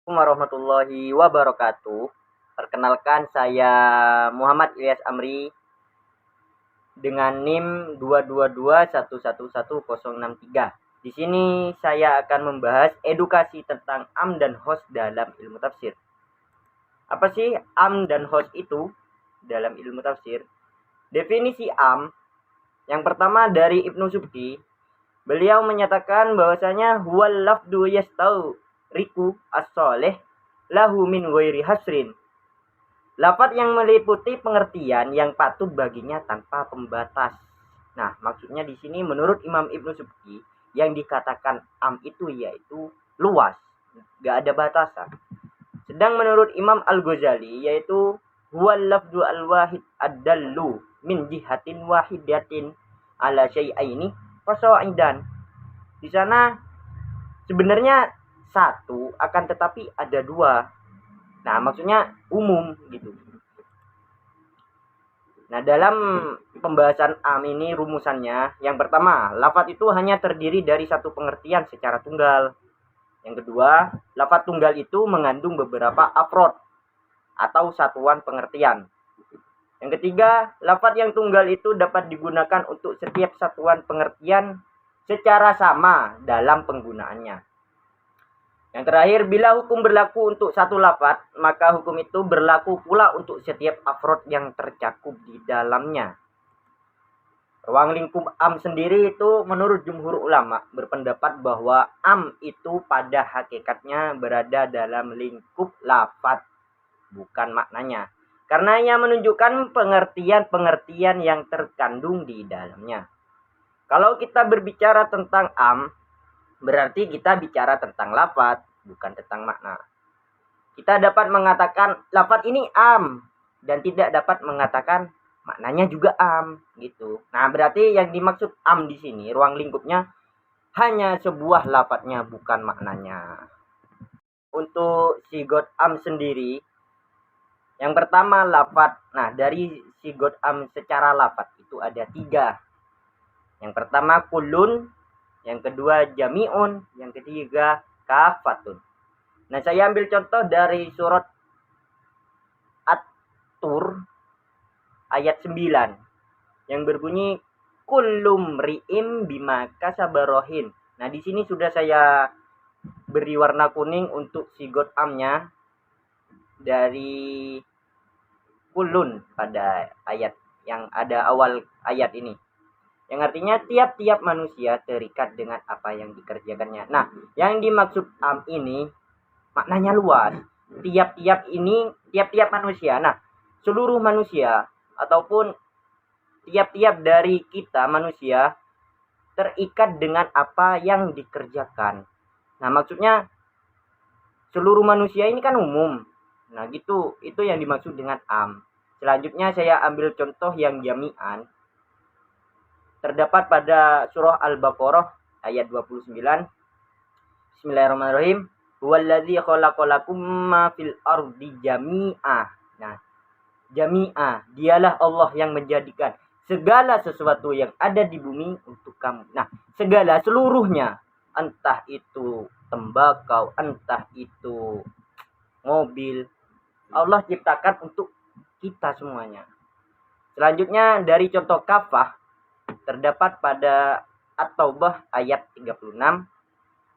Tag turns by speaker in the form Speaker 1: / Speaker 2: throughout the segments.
Speaker 1: Warahmatullahi wabarakatuh. Perkenalkan saya Muhammad Ilyas Amri dengan NIM 222111063. Di sini saya akan membahas edukasi tentang am dan hos dalam ilmu tafsir. Apa sih am dan hos itu dalam ilmu tafsir? Definisi am yang pertama dari Ibnu Subki, beliau menyatakan bahwasanya huwal lafdu yastau riku as-soleh lahu min ghairi hasrin. Lafaz yang meliputi pengertian yang patut baginya tanpa pembatas. Nah, maksudnya di sini menurut Imam Ibnu Subki yang dikatakan am itu yaitu luas, gak ada batasan. Sedang menurut Imam Al-Ghazali yaitu huwal lafdu al-wahid ad-dallu min jihatin wahidatin ala syai'aini fasa'idan. Di sana sebenarnya satu akan tetapi ada dua. Nah, maksudnya umum gitu. Nah, dalam pembahasan am ini rumusannya, yang pertama, lafaz itu hanya terdiri dari satu pengertian secara tunggal. Yang kedua, lafaz tunggal itu mengandung beberapa afrod atau satuan pengertian. Yang ketiga, lafaz yang tunggal itu dapat digunakan untuk setiap satuan pengertian secara sama dalam penggunaannya. Yang terakhir, bila hukum berlaku untuk satu lafaz, maka hukum itu berlaku pula untuk setiap afrod yang tercakup di dalamnya. Ruang lingkup am sendiri itu menurut jumhur ulama berpendapat bahwa am itu pada hakikatnya berada dalam lingkup lafaz, bukan maknanya. Karena ia menunjukkan pengertian-pengertian yang terkandung di dalamnya. Kalau kita berbicara tentang am, berarti kita bicara tentang lafaz, bukan tentang makna. Kita dapat mengatakan lafaz ini am dan tidak dapat mengatakan maknanya juga am gitu. Nah, berarti yang dimaksud am di sini ruang lingkupnya hanya sebuah lafaznya, bukan maknanya. Untuk sigot am sendiri, yang pertama lafaz. Nah, dari sigot am secara lafaz itu ada 3. Yang pertama kulun, yang kedua jami'un, yang ketiga kafatun. Nah, saya ambil contoh dari surat At-Tur ayat 9 yang berbunyi kullum ri'im bima kasabarohin. Nah, di sini sudah saya beri warna kuning untuk sigot amnya dari kulun pada ayat yang ada awal ayat ini, yang artinya tiap-tiap manusia terikat dengan apa yang dikerjakannya. Nah, yang dimaksud am ini maknanya luas. Tiap-tiap manusia. Nah, seluruh manusia ataupun tiap-tiap dari kita manusia terikat dengan apa yang dikerjakan. Nah, maksudnya seluruh manusia ini kan umum. Nah, gitu. Itu yang dimaksud dengan am. Selanjutnya saya ambil contoh yang jami'an. Terdapat pada surah Al-Baqarah ayat 29. Bismillahirrahmanirrahim. Huwallazi khalaqalakum ma fil ardi jami'ah. Nah, jami'ah, dialah Allah yang menjadikan segala sesuatu yang ada di bumi untuk kamu. Nah, segala seluruhnya, entah itu tembakau, entah itu mobil, Allah ciptakan untuk kita semuanya. Selanjutnya dari contoh kafah terdapat pada At-Taubah ayat 36.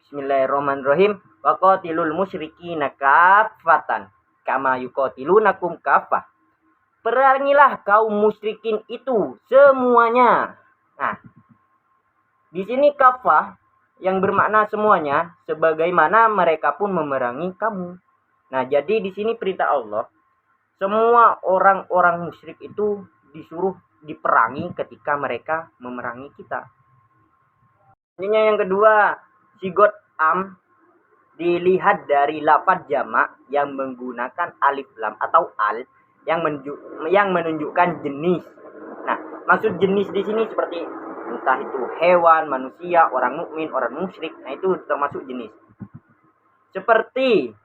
Speaker 1: Bismillahirrahmanirrahim. Waqatilul musyrikina kaffatan kama yuqatilunakum kaffah. Perangilah kaum musyrikin itu semuanya. Nah, di sini kafah yang bermakna semuanya, sebagaimana mereka pun memerangi kamu. Nah, jadi di sini perintah Allah, semua orang-orang musyrik itu disuruh diperangi ketika mereka memerangi kita. Ini yang kedua, sigot am dilihat dari lafaz jamak yang menggunakan alif lam atau al yang menunjukkan jenis. Nah, maksud jenis di sini seperti entah itu hewan, manusia, orang mukmin, orang musyrik. Nah, itu termasuk jenis. Seperti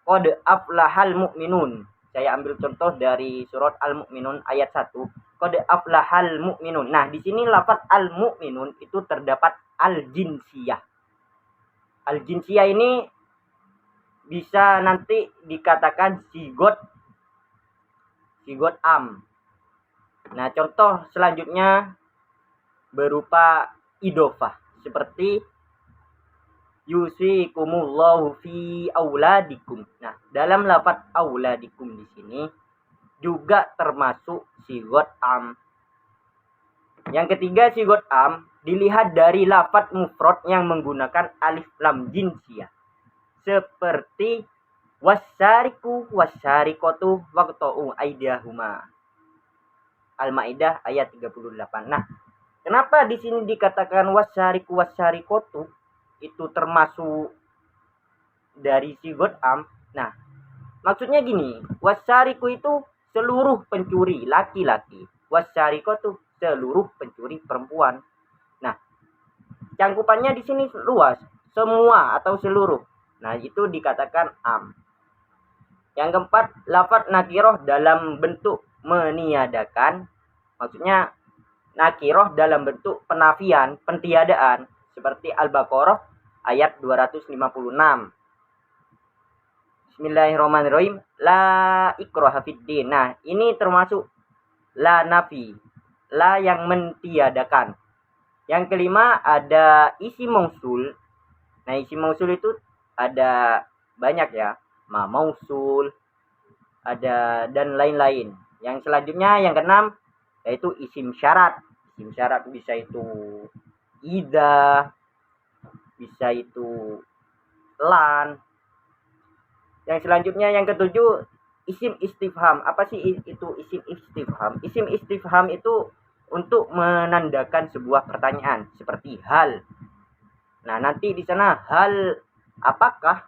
Speaker 1: qad aflahal mu'minun. Saya ambil contoh dari surat Al-Mu'minun ayat 1. Qad aflahal mu'minun. Nah, di sini lafaz al-mu'minun itu terdapat al-jinsiyah. Al-jinsiyah ini bisa nanti dikatakan sigot am. Nah, contoh selanjutnya berupa idofah seperti yusikumullahu fi auladikum. Nah, dalam lafaz auladikum di sini juga termasuk sigot am. Yang ketiga, sigot am dilihat dari lafaz mufrad yang menggunakan alif lam jinsiyah. Seperti wasyariku wasyarikotu waqta'u aydiyahuma. Al-Maidah ayat 38. Nah, kenapa di sini dikatakan wasyariku wasyarikotu itu termasuk dari sigot am? Nah, maksudnya gini, wasyariku itu seluruh pencuri laki-laki, wasyarikotu seluruh pencuri perempuan. Nah, cangkupannya di sini luas, semua atau seluruh. Nah, itu dikatakan am. Yang keempat, lafaz nakiroh dalam bentuk meniadakan, maksudnya nakiroh dalam bentuk penafian, pentiadaan, seperti Al-Baqarah ayat 256. Bismillahirrahmanirrahim. La ikraha fiddin. Nah, ini termasuk la nafi, la yang mentiadakan. Yang kelima ada isi mausul. Nah, isi mausul itu ada banyak ya, mausul, ada dan lain-lain. Yang selanjutnya yang keenam yaitu isim syarat. Isim syarat bisa itu ida, bisa itu lan. Yang selanjutnya yang ketujuh isim istifham. Apa sih itu isim istifham? Isim istifham itu untuk menandakan sebuah pertanyaan seperti hal. Nah, nanti di sana hal apakah,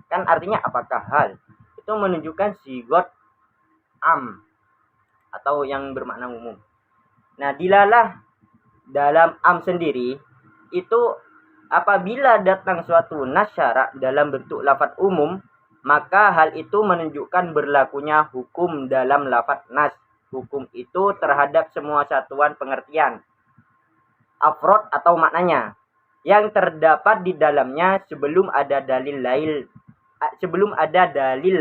Speaker 1: kan artinya apakah hal. Itu menunjukkan sigot am atau yang bermakna umum. Nah, dilalah dalam am sendiri itu apabila datang suatu nas syara dalam bentuk lafaz umum, maka hal itu menunjukkan berlakunya hukum dalam lafaz nas. Hukum itu terhadap semua satuan pengertian, afrod atau maknanya, yang terdapat di dalamnya sebelum ada dalil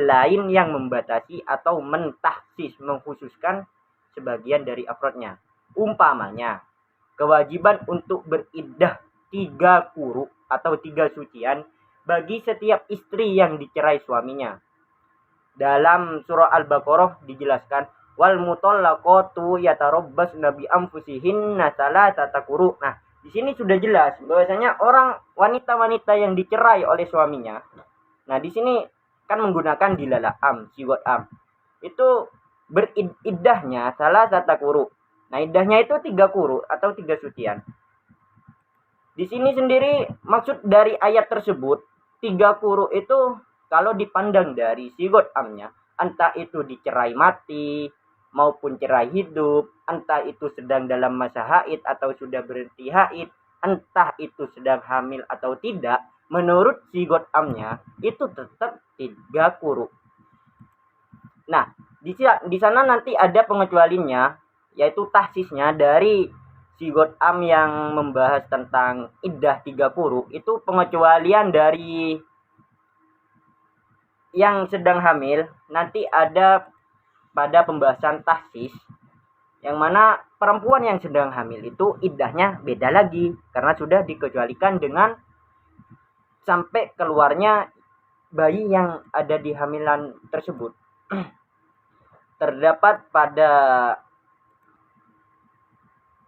Speaker 1: lain yang membatasi atau mentahsis, mengkhususkan sebagian dari afrodnya. Umpamanya, kewajiban untuk beriddah 3 quru atau 3 sucian bagi setiap istri yang dicerai suaminya. Dalam surah Al-Baqarah dijelaskan wal mutallaqatu yatarabbasna bi anfusihinna salasata quru. Nah, di sini sudah jelas bahwasanya orang wanita-wanita yang dicerai oleh suaminya. Nah, di sini kan menggunakan dilalah am, sigot am. Itu beriddahnya salasata quru. Nah, iddahnya itu 3 quru atau 3 sucian. Di sini sendiri maksud dari ayat tersebut 3 quru itu kalau dipandang dari sigot amnya, entah itu dicerai mati maupun cerai hidup, entah itu sedang dalam masa haid atau sudah berhenti haid, entah itu sedang hamil atau tidak, menurut sigot amnya itu tetap 3 quru. Nah, di sana nanti ada pengecualiannya, yaitu tahsisnya dari sigot am yang membahas tentang iddah 3 quru. Itu pengecualian dari yang sedang hamil nanti ada pada pembahasan tahsis, yang mana perempuan yang sedang hamil itu iddahnya beda lagi karena sudah dikecualikan dengan sampai keluarnya bayi yang ada di hamilan tersebut. Terdapat pada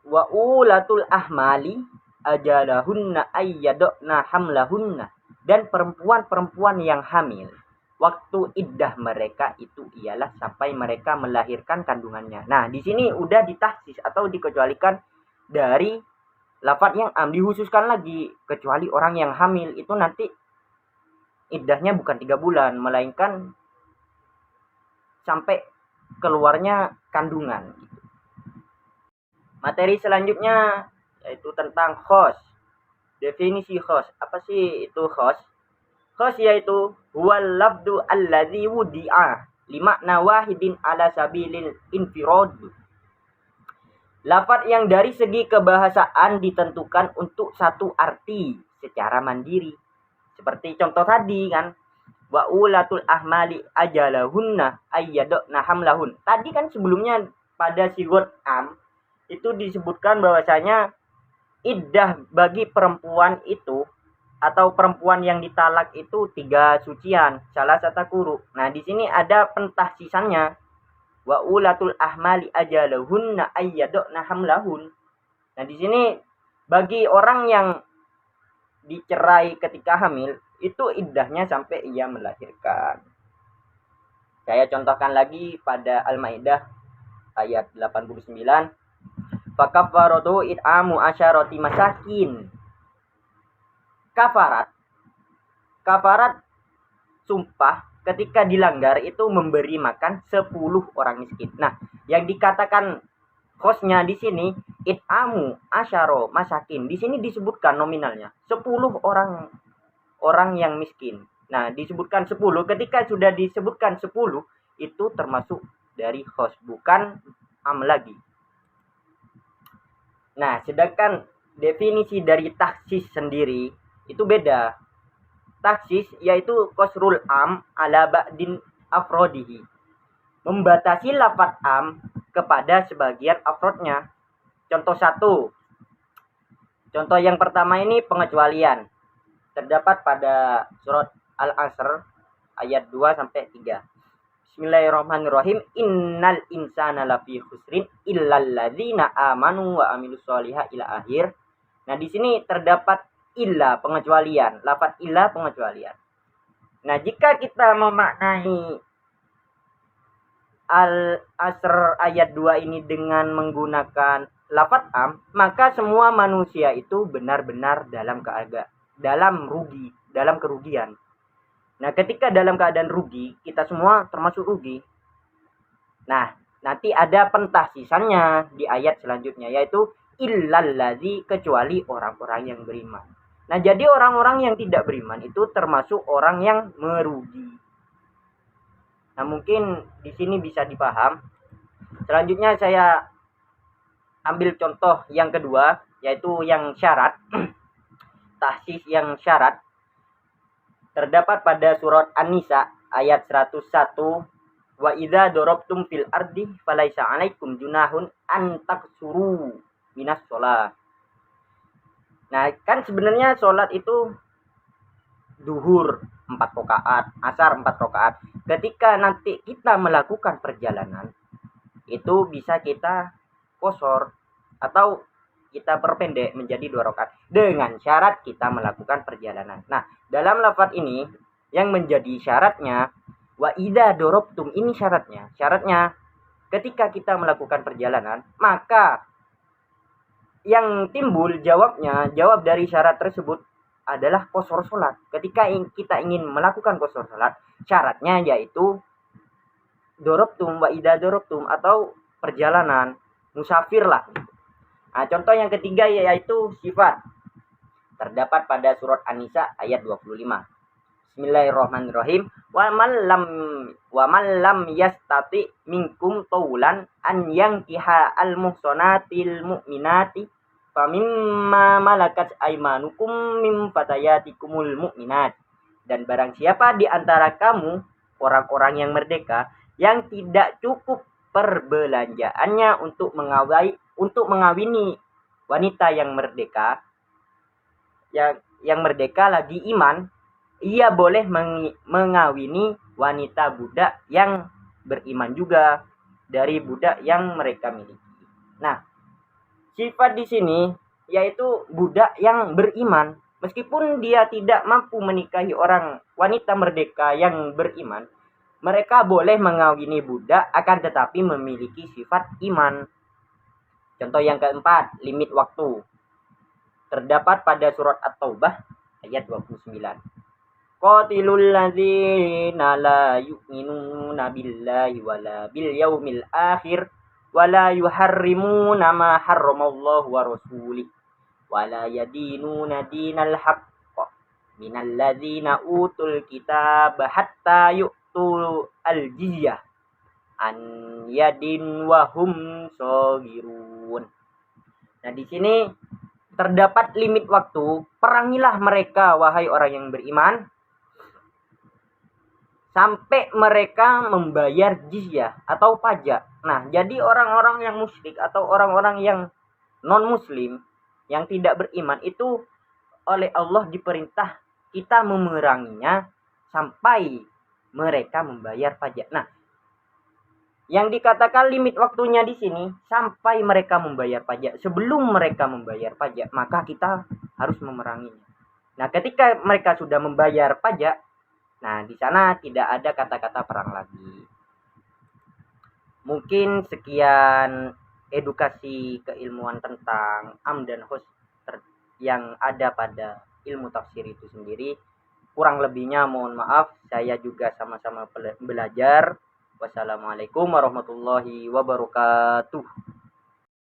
Speaker 1: wa ulatul ahmali ajalahunna ayyadna hamlahunna, dan perempuan-perempuan yang hamil waktu iddah mereka itu ialah sampai mereka melahirkan kandungannya. Nah, di sini udah ditahsis atau dikecualikan dari lafaz yang am, dikhususkan lagi kecuali orang yang hamil itu nanti iddahnya bukan 3 bulan melainkan sampai keluarnya kandungan. Materi selanjutnya yaitu tentang khos. Definisi khos. Apa sih itu khos? Khos yaitu huwal lafdu alladzi wudi'a limakna wahidin ala sabilil infirad. Lafaz yang dari segi kebahasaan ditentukan untuk satu arti secara mandiri. Seperti contoh tadi kan, wa ulatul ahmali ajalahunna ayyadna hamlahun. Tadi kan sebelumnya pada sigot am itu disebutkan bahwasanya iddah bagi perempuan itu atau perempuan yang ditalak itu 3 sucian, salah satu kuru. Nah, di sini ada pentahsisannya. Wa ulatul ahmali ajalahunna ayyadna hamlahun. Nah, di sini bagi orang yang dicerai ketika hamil itu iddahnya sampai ia melahirkan. Saya contohkan lagi pada Al-Maidah ayat 89. Fakaffaratu it'amu asyarati masakin. Kafarat sumpah ketika dilanggar itu memberi makan 10 orang miskin. Nah, yang dikatakan hostnya di sini it'amu asyaro masakin. Di sini disebutkan nominalnya 10 orang yang miskin. Nah, disebutkan 10. Ketika sudah disebutkan 10 itu termasuk dari host, bukan am lagi. Nah, sedangkan definisi dari taksis sendiri itu beda. Taksis yaitu qasrul am ala ba'din afrodihi. Membatasi lafaz am kepada sebagian afrodnya. Contoh 1. Contoh yang pertama ini pengecualian. Terdapat pada surat Al-Asr ayat 2 sampai 3. Bismillahirrahmanirrahim. Innal insana lafi khusrin illal ladzina amanu wa amilus solihah ila akhir. Nah, di sini terdapat illa pengecualian, lafaz illa pengecualian. Nah, jika kita memaknai Al-Asr ayat 2 ini dengan menggunakan lafaz am, maka semua manusia itu benar-benar dalam kerugian. Nah, ketika dalam keadaan rugi, kita semua termasuk rugi. Nah, nanti ada pentahsisannya di ayat selanjutnya, yaitu illallazi, kecuali orang-orang yang beriman. Nah, jadi orang-orang yang tidak beriman itu termasuk orang yang merugi. Nah, mungkin di sini bisa dipaham. Selanjutnya saya ambil contoh yang kedua, yaitu yang syarat. Tahsis yang syarat. Terdapat pada surat An-Nisa ayat 101. Wa idza darabtum fil ardi falaisa 'alaikum junahun an taksuru minas shalah. Nah, kan sebenarnya sholat itu duhur 4 rakaat, asar 4 rakaat. Ketika nanti kita melakukan perjalanan, itu bisa kita qosor atau kita perpendek menjadi 2 rakaat dengan syarat kita melakukan perjalanan. Nah, dalam lafaz ini yang menjadi syaratnya wa idza darabtum, ini syaratnya. Syaratnya ketika kita melakukan perjalanan, maka yang timbul jawab dari syarat tersebut adalah qosor salat. Ketika kita ingin melakukan qosor salat, syaratnya yaitu darabtum wa idza darabtum atau perjalanan musafir lah. Nah, contoh yang ketiga yaitu sifat. Terdapat pada surat An-Nisa ayat 25. Bismillahirrahmanirrahim. Wa man lam yastati minkum taulan an yankiha al-muhsanatil mu'minati famimma malakat aymanukum min fatayatikumul mu'minat. Dan barang siapa di antara kamu orang-orang yang merdeka yang tidak cukup perbelanjaannya untuk mengawini wanita yang merdeka, yang merdeka lagi iman, ia boleh mengawini wanita budak yang beriman juga dari budak yang mereka miliki. Nah, sifat di sini yaitu budak yang beriman. Meskipun dia tidak mampu menikahi wanita merdeka yang beriman, mereka boleh mengawini budak akan tetapi memiliki sifat iman. Contoh yang keempat, limit waktu. Terdapat pada surat At-Taubah ayat 29. Qatilul ladzina la yu'minuna billahi wala bil yaumil akhir wala yuharrimuna ma harramallahu wa rasulih wala yadinuna dinal haqq minal ladzina utul kitab hatta yu'tul al-jizyah an yadin wa hum shaghirun. Nah, di sini terdapat limit waktu. Perangilah mereka, wahai orang yang beriman, sampai mereka membayar jizyah atau pajak. Nah, jadi orang-orang yang musyrik atau orang-orang yang non-muslim yang tidak beriman itu oleh Allah diperintah kita memeranginya sampai mereka membayar pajak. Nah, yang dikatakan limit waktunya di sini sampai mereka membayar pajak. Sebelum mereka membayar pajak, maka kita harus memeranginya. Nah, ketika mereka sudah membayar pajak, nah di sana tidak ada kata-kata perang lagi. Mungkin sekian edukasi keilmuan tentang am dan hus yang ada pada ilmu tafsir itu sendiri. Kurang lebihnya mohon maaf, saya juga sama-sama belajar. Wassalamualaikum warahmatullahi wabarakatuh.